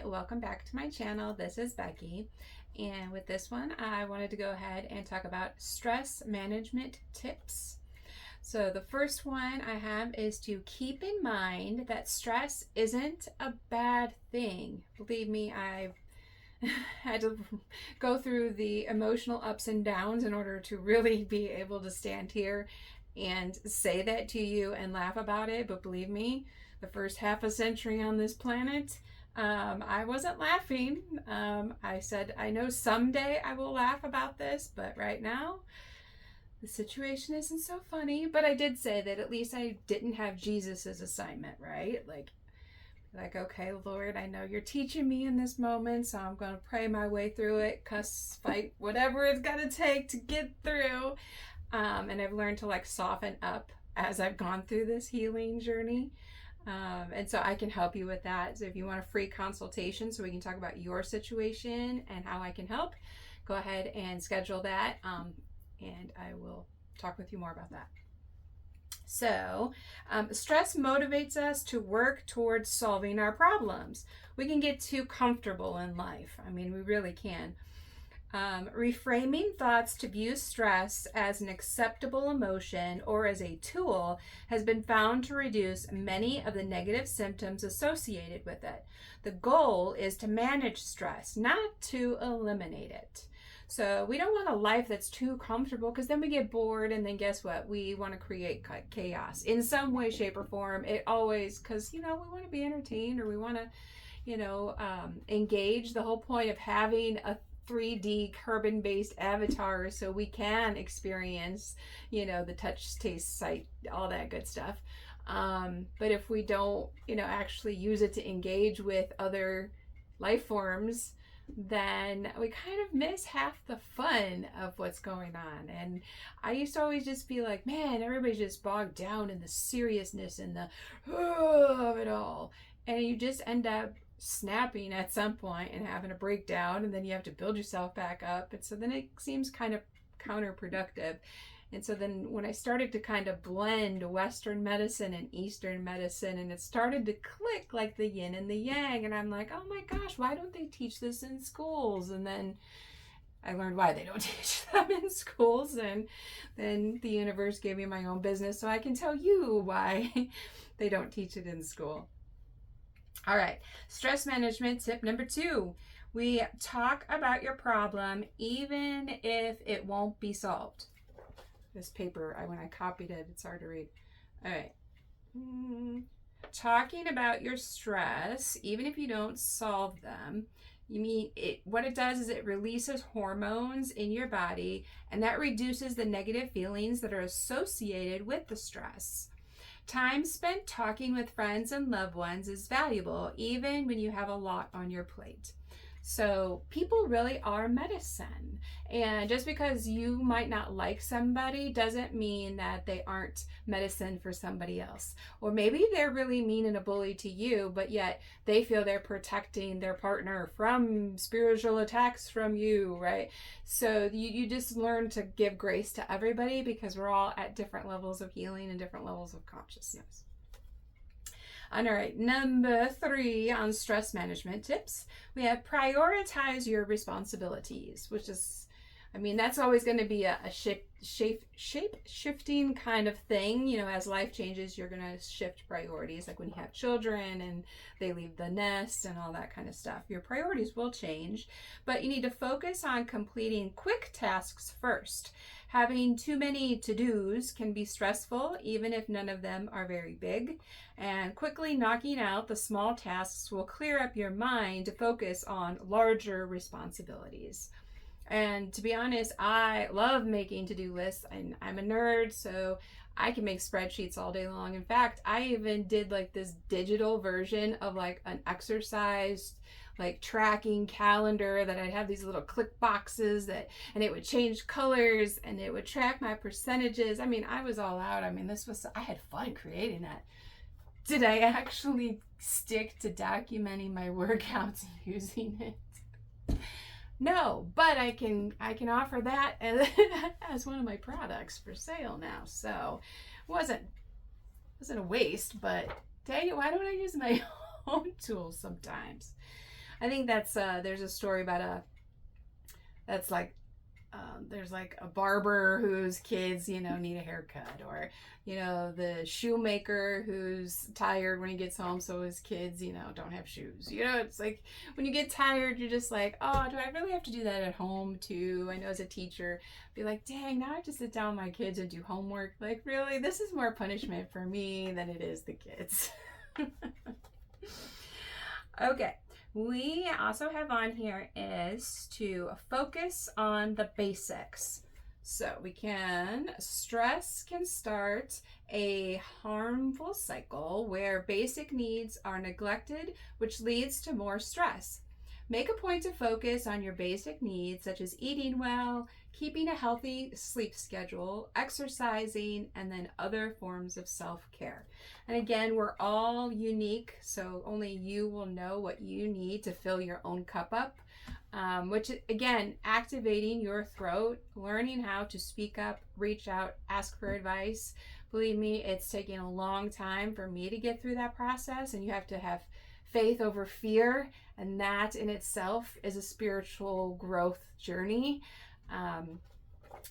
welcome back to my channel. This is Becky, and with this one I wanted to go ahead and talk about stress management tips. So the first one I have is to keep in mind that stress isn't a bad thing. Believe me, I've had to go through the emotional ups and downs in order to really be able to stand here and say that to you and laugh about it. But believe me, the first half a century on this planet, I wasn't laughing. I said, I know someday I will laugh about this, but right now, the situation isn't so funny. But I did say that at least I didn't have Jesus's assignment, right? Like, okay, Lord, I know you're teaching me in this moment, so I'm going to pray my way through it, cuss, fight, whatever it's going to take to get through. And I've learned to soften up as I've gone through this healing journey. And so I can help you with that. So if you want a free consultation so we can talk about your situation and how I can help, go ahead and schedule that. And I will talk with you more about that. So, stress motivates us to work towards solving our problems. We can get too comfortable in life. I mean, we really can. Reframing thoughts to view stress as an acceptable emotion or as a tool has been found to reduce many of the negative symptoms associated with it. The goal is to manage stress, not to eliminate it. So we don't want a life that's too comfortable, because then we get bored, and then guess what? We want to create chaos in some way, shape, or form. It always, because, we want to be entertained, or we want to, engage. The whole point of having a 3D carbon-based avatar so we can experience, the touch, taste, sight, all that good stuff. But if we don't, actually use it to engage with other life forms, then we kind of miss half the fun of what's going on. And I used to always just be like, man, everybody's just bogged down in the seriousness and the of it all. And you just end up snapping at some point and having a breakdown, and then you have to build yourself back up. And so then it seems kind of counterproductive. And so then when I started to kind of blend Western medicine and Eastern medicine, and it started to click like the yin and the yang, and I'm like, oh my gosh, why don't they teach this in schools? And then I learned why they don't teach them in schools, and then the universe gave me my own business so I can tell you why they don't teach it in school. All right, stress management tip number 2. We talk about your problem even if it won't be solved. This paper, when I copied it, it's hard to read. All right. Talking about your stress, even if you don't solve them, what it does is it releases hormones in your body, and that reduces the negative feelings that are associated with the stress. Time spent talking with friends and loved ones is valuable, even when you have a lot on your plate. So people really are medicine. And just because you might not like somebody doesn't mean that they aren't medicine for somebody else. Or maybe they're really mean and a bully to you, but yet they feel they're protecting their partner from spiritual attacks from you, right? So you just learn to give grace to everybody, because we're all at different levels of healing and different levels of consciousness. All right, number 3 on stress management tips, we have prioritize your responsibilities, which is, that's always going to be a shape-shifting kind of thing. As life changes, you're going to shift priorities, like when you have children and they leave the nest and all that kind of stuff. Your priorities will change, but you need to focus on completing quick tasks first. Having too many to-dos can be stressful, even if none of them are very big. And quickly knocking out the small tasks will clear up your mind to focus on larger responsibilities. And to be honest, I love making to-do lists, and I'm a nerd, so I can make spreadsheets all day long. In fact, I even did this digital version of an exercise tracking calendar that I'd have these little click boxes and it would change colors and it would track my percentages. I was all out. I had fun creating that. Did I actually stick to documenting my workouts and using it? No, but I can offer that as one of my products for sale now. So it wasn't a waste, but dang it, why don't I use my own tools sometimes? I think that's there's a story about that's like there's like a barber whose kids, you know, need a haircut, or, you know, the shoemaker who's tired when he gets home, so his kids, you know, don't have shoes. You know, it's like when you get tired, you're just like, oh, do I really have to do that at home too? I know as a teacher, be like, dang, now I have to sit down with my kids and do homework. Like, really, this is more punishment for me than it is the kids. Okay. We also have on here is to focus on the basics. So stress can start a harmful cycle where basic needs are neglected, which leads to more stress. Make a point to focus on your basic needs, such as eating well, keeping a healthy sleep schedule, exercising, and then other forms of self-care. And again, we're all unique, so only you will know what you need to fill your own cup up. Which again, activating your throat, learning how to speak up, reach out, ask for advice. Believe me, it's taken a long time for me to get through that process, and you have to have faith over fear, and that in itself is a spiritual growth journey.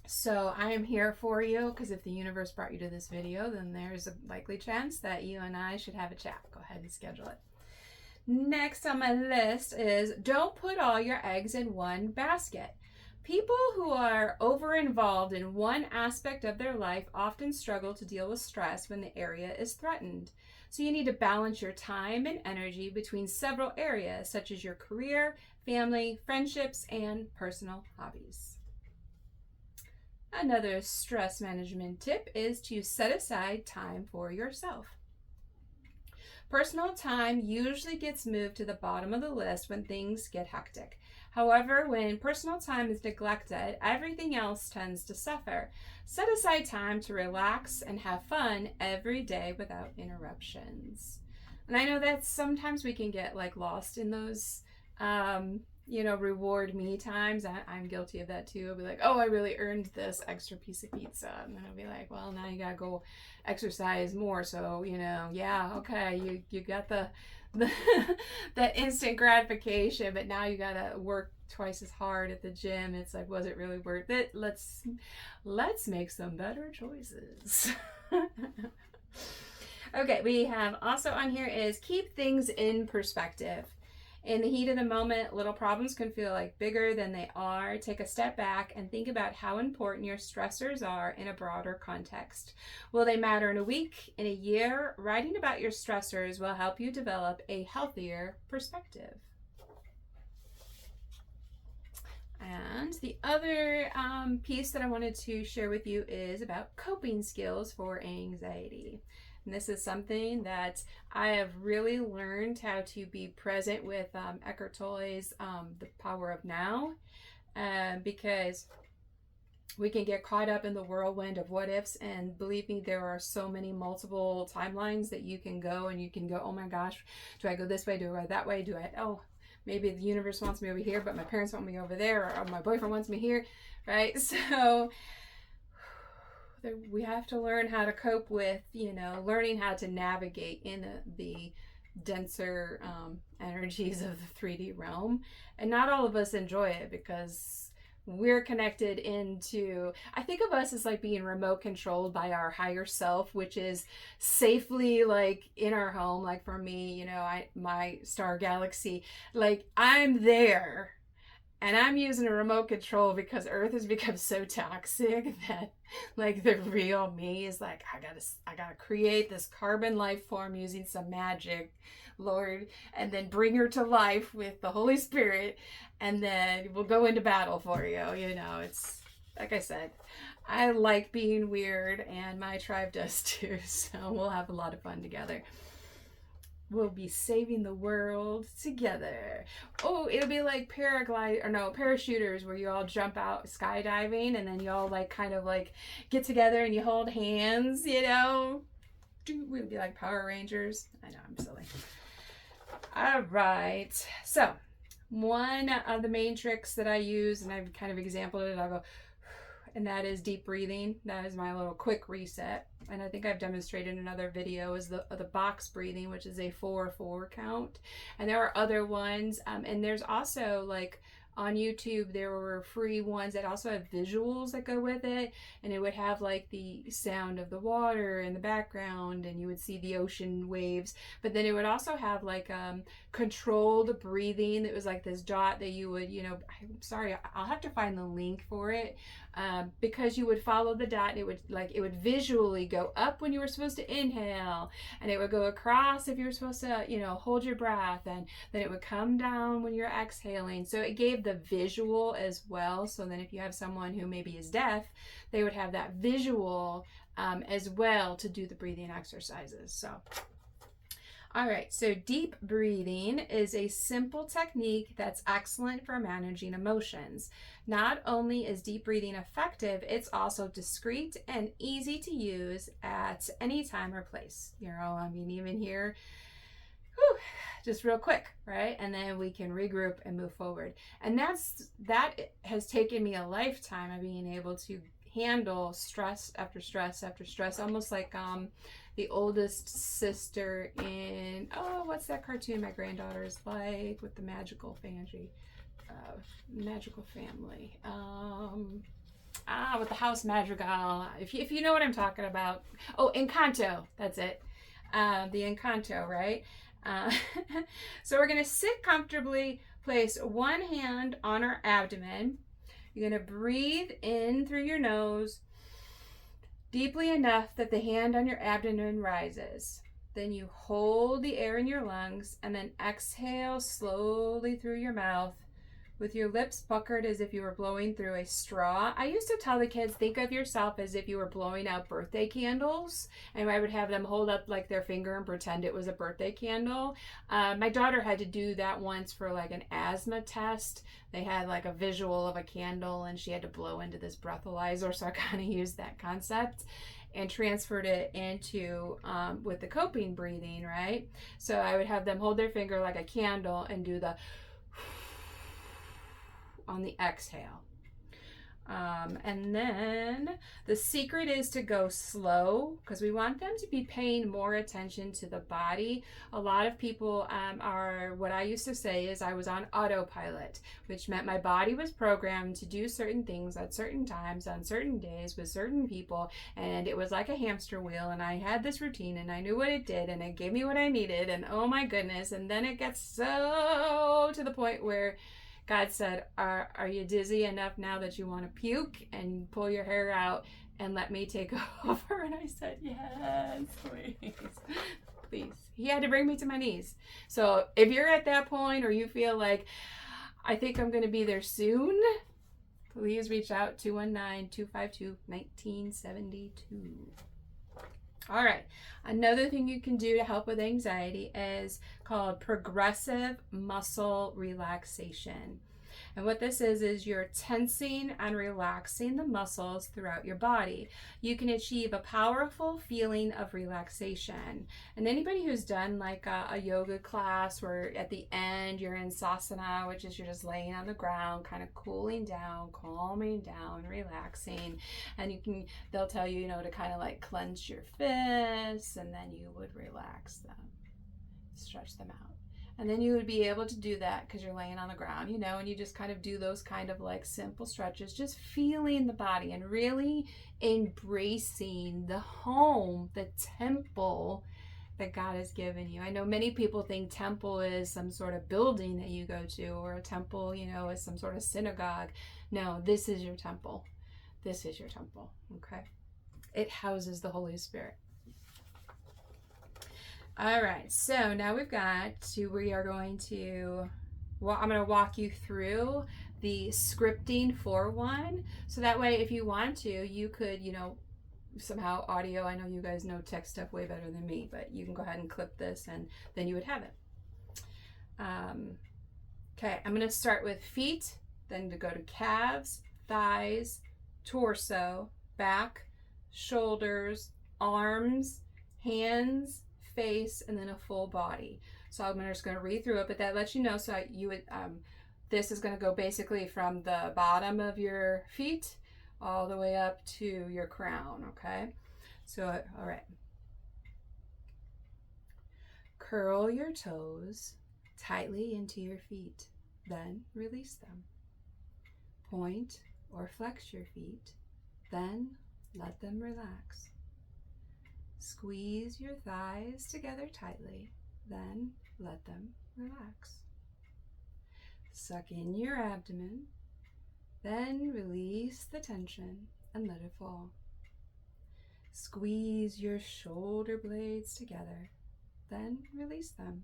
So I am here for you, because if the universe brought you to this video, then there's a likely chance that you and I should have a chat. Go ahead and schedule it. Next on my list is don't put all your eggs in one basket. People who are over-involved in one aspect of their life often struggle to deal with stress when the area is threatened. So you need to balance your time and energy between several areas, such as your career, family, friendships, and personal hobbies. Another stress management tip is to set aside time for yourself. Personal time usually gets moved to the bottom of the list when things get hectic. However, when personal time is neglected, everything else tends to suffer. Set aside time to relax and have fun every day without interruptions. And I know that sometimes we can get like lost in those reward me times. I'm guilty of that too. I'll be like, oh, I really earned this extra piece of pizza. And then I'll be like, well, now you gotta go exercise more. So, yeah, okay, you got the that instant gratification, but now you gotta work twice as hard at the gym. It's like, was it really worth it? Let's make some better choices. Okay, we have also on here is keep things in perspective. In the heat of the moment, little problems can feel like bigger than they are. Take a step back and think about how important your stressors are in a broader context. Will they matter in a week, in a year? Writing about your stressors will help you develop a healthier perspective. And the other piece that I wanted to share with you is about coping skills for anxiety. And this is something that I have really learned how to be present with Eckhart Tolle's The Power of Now, because we can get caught up in the whirlwind of what ifs, and believe me, there are so many multiple timelines that you can go, and you can go, oh my gosh, do I go this way, do I go that way, maybe the universe wants me over here, but my parents want me over there, or my boyfriend wants me here, right? So we have to learn how to cope with, learning how to navigate in the denser energies of the 3D realm. And not all of us enjoy it, because we're connected into, I think of us as like being remote controlled by our higher self, which is safely like in our home. Like for me, my star galaxy, like I'm there. And I'm using a remote control because Earth has become so toxic that like the real me is like, I gotta create this carbon life form using some magic, Lord, and then bring her to life with the Holy Spirit, and then we'll go into battle for you. It's like I said, I like being weird, and my tribe does too. So we'll have a lot of fun together. We'll be saving the world together. Oh, it'll be like parachuters, where you all jump out skydiving, and then you all like kind of like get together and you hold hands, We'll be like Power Rangers. I know, I'm silly. All right. So one of the main tricks that I use, and I've kind of exampled it, I'll go, and that is deep breathing. That is my little quick reset. And I think I've demonstrated in another video is the box breathing, which is a 4-4 count. And there are other ones. And there's also like on YouTube, there were free ones that also have visuals that go with it. And it would have like the sound of the water in the background, and you would see the ocean waves. But then it would also have like controlled breathing. That was like this dot that you would, I'm sorry, I'll have to find the link for it. Because you would follow the dot, and it would visually go up when you were supposed to inhale, and it would go across if you were supposed to, hold your breath, and then it would come down when you're exhaling. So it gave the visual as well. So then if you have someone who maybe is deaf, they would have that visual as well to do the breathing exercises. So all right, so deep breathing is a simple technique that's excellent for managing emotions. Not only is deep breathing effective, it's also discreet and easy to use at any time or place. Even here, just real quick, right? And then we can regroup and move forward. And that has taken me a lifetime of being able to handle stress after stress after stress, almost like the oldest sister in, what's that cartoon my granddaughter's like with the magical family? With the house madrigal. If you know what I'm talking about. Oh, Encanto. That's it. The Encanto, right? So we're going to sit comfortably, place one hand on our abdomen. You're going to breathe in through your nose deeply enough that the hand on your abdomen rises. Then you hold the air in your lungs and then exhale slowly through your mouth with your lips puckered as if you were blowing through a straw. I used to tell the kids, think of yourself as if you were blowing out birthday candles, and I would have them hold up like their finger and pretend it was a birthday candle. My daughter had to do that once for like an asthma test. They had like a visual of a candle and she had to blow into this breathalyzer, so I kind of used that concept and transferred it into with the coping breathing, right? So I would have them hold their finger like a candle and do the on the exhale. And then the secret is to go slow, because we want them to be paying more attention to the body. A lot of people are, what I used to say is I was on autopilot, which meant my body was programmed to do certain things at certain times, on certain days, with certain people, and it was like a hamster wheel, and I had this routine, and I knew what it did, and it gave me what I needed, and oh my goodness, and then it gets so to the point where God said, are you dizzy enough now that you want to puke and pull your hair out and let me take over? And I said, yes, please, please. He had to bring me to my knees. So if you're at that point or you feel like, I think I'm going to be there soon, please reach out, 219-252-1972. All right, another thing you can do to help with anxiety is called progressive muscle relaxation. And what this is you're tensing and relaxing the muscles throughout your body. You can achieve a powerful feeling of relaxation. And anybody who's done like a yoga class where at the end you're in sasana, which is you're just laying on the ground, kind of cooling down, calming down, relaxing. And they'll tell you, to kind of like clench your fists, and then you would relax them, stretch them out. And then you would be able to do that because you're laying on the ground, and you just kind of do those kind of like simple stretches, just feeling the body and really embracing the home, the temple that God has given you. I know many people think temple is some sort of building that you go to, or a temple, is some sort of synagogue. No, this is your temple. This is your temple, okay? It houses the Holy Spirit. All right, so now we are going to, I'm going to walk you through the scripting for one. So that way, if you want to, you could, somehow audio, I know you guys know tech stuff way better than me, but you can go ahead and clip this and then you would have it. Okay, I'm going to start with feet, then to go to calves, thighs, torso, back, shoulders, arms, hands, face, and then a full body. So I'm just going to read through it, but that lets you know. So this is going to go basically from the bottom of your feet all the way up to your crown, okay? So, all right. Curl your toes tightly into your feet, then release them. Point or flex your feet, then let them relax. Squeeze your thighs together tightly, then let them relax. Suck in your abdomen, then release the tension and let it fall. Squeeze your shoulder blades together, then release them.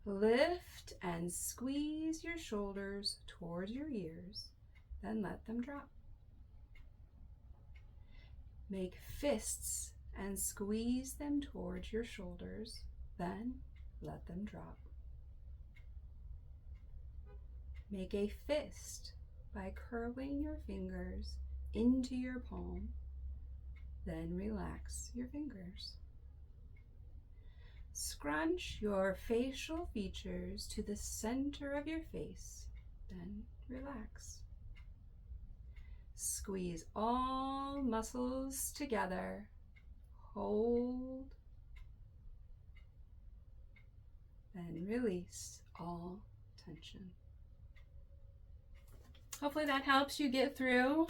Lift and squeeze your shoulders towards your ears, then let them drop. Make fists and squeeze them towards your shoulders, then let them drop. Make a fist by curling your fingers into your palm, then relax your fingers. Scrunch your facial features to the center of your face, then relax. Squeeze all muscles together, hold, then release all tension. Hopefully that helps you get through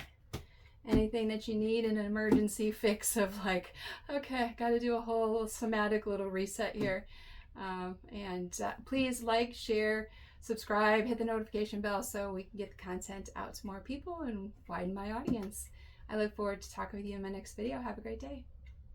anything that you need in an emergency fix of like, okay, got to do a whole somatic little reset here. Please like, share, subscribe, hit the notification bell so we can get the content out to more people and widen my audience. I look forward to talking with you in my next video. Have a great day.